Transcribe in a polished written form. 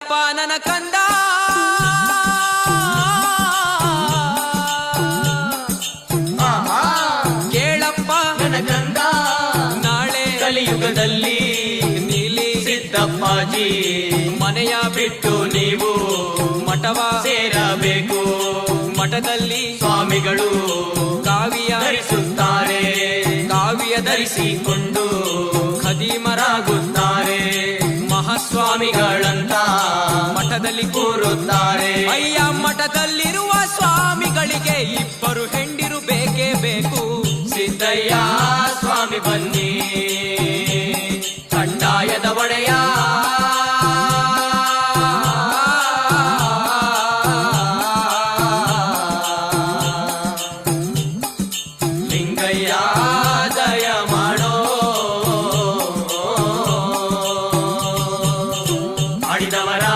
ನನ್ನ ಕಂದ ಕೇಳಪ್ಪ ನನ್ನ ಕಂದ, ನಾಳೆ ಕಲಿಯುಗದಲ್ಲಿ ನೀಲಿ ಸಿದ್ದಪ್ಪಾಜಿ ಮನೆಯ ಬಿಟ್ಟು ನೀವು ಮಠವ ಸೇರಬೇಕು. ಮಠದಲ್ಲಿ ಸ್ವಾಮಿಗಳು ಕಾವಿಯ ಧರಿಸುತ್ತಾರೆ, ಕಾವಿಯ ಧರಿಸಿಕೊಂಡು ಖದೀಮರಾಗುತ್ತಾರೆ. ಮಹಾಸ್ವಾಮಿಗಳಂತ ಮಠದಲ್ಲಿ ಕೂರುತ್ತಾರೆ. ಅಯ್ಯ ಮಠದಲ್ಲಿರುವ ಸ್ವಾಮಿಗಳಿಗೆ ಇಬ್ಬರು ಹೆಂಡಿರು ಬೇಕೇ ಬೇಕು. ಸಿದ್ದಯ್ಯ ಸ್ವಾಮಿ ಬನ್ನಿ, ಕಡ್ಡಾಯದ ಒಡೆಯ